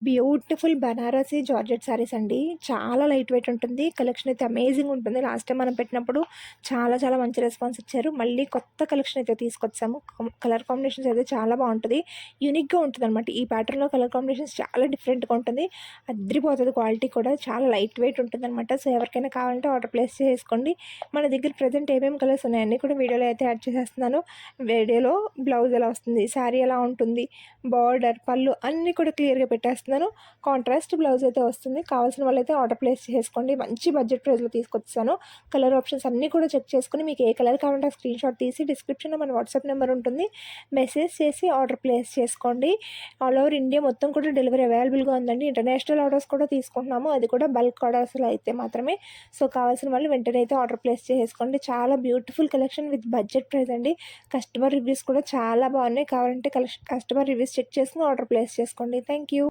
Beautiful Banarasi georgette saris అండి. చాలా light weight ఉంటుంది. కలెక్షన్ అయితే అమేజింగ్ ఉంటుంది. లాస్ట్ టైం మనం పెట్టినప్పుడు చాలా చాలా మంచి రెస్పాన్స్ ఇచ్చారు. మళ్ళీ కొత్త కలెక్షన్ అయితే తీసుకొచ్చాము. కలర్ కాంబినేషన్స్ అయితే చాలా బావుంటది. యూనిక్‌గా ఉంటదనమాట. ఈ ప్యాటర్న్‌లో కలర్ కాంబినేషన్స్ చాలా డిఫరెంట్‌గా ఉంటుంది. అద్రిపోతది క్వాలిటీ కూడా. చాలా లైట్ వెయిట్ ఉంటుందనమాట. సో, ఎవరికైనా కావాలంటే ఆర్డర్ ప్లేస్ చేసుకోండి. మన దగ్గర ప్రెజెంట్ ఏమేమి కలర్స్ ఉన్నాయి అన్నీ కూడా వీడియోలో అయితే యాడ్ చేసేస్తున్నాను. వీడియోలో బ్లౌజ్ ఎలా వస్తుంది, శారీ ఎలా ఉంటుంది, బార్డర్, పళ్ళు అన్నీ కూడా క్లియర్‌గా పెట్టేస్తున్నాను. కాంట్రాస్ట్ బ్లౌజ్ అయితే వస్తుంది. కావాల్సిన వాళ్ళైతే ఆర్డర్ ప్లేస్ చేసుకోండి. మంచి బడ్జెట్ ప్రైస్‌లో తీసుకొచ్చేసాను. కలర్ ఆప్షన్స్ అన్నీ కూడా చెక్ చేసుకొని మీకు ఏ కలర్ కావాలంటే ఆ స్క్రీన్‌షాట్ తీసి డిస్క్రిప్షన్‌లో మన వాట్సాప్ నెంబర్ ఉంటుంది. మెసేజ్ చేసి ఆర్డర్ ప్లేస్ చేసుకోండి. ఆల్ ఓవర్ ఇండియా మొత్తం కూడా డెలివరీ అవైలబుల్‌గా ఉందండి. ఇంటర్నేషనల్ ఆర్డర్స్ కూడా తీసుకుంటున్నాము. అది కూడా బల్క్ ఆర్డర్స్‌లో అయితే మాత్రమే. సో, కావాల్సిన వాళ్ళు వెంటనే అయితే ఆర్డర్ ప్లేస్ చేసేసుకోండి. చాలా beautiful collection with budget price అండి. కస్టమర్ రివ్యూస్ కూడా చాలా బాగున్నాయి. కావాలంటే కస్టమర్ రివ్యూస్ చెక్ చేసుకొని ఆర్డర్ ప్లేస్ చేసుకోండి. Thank you.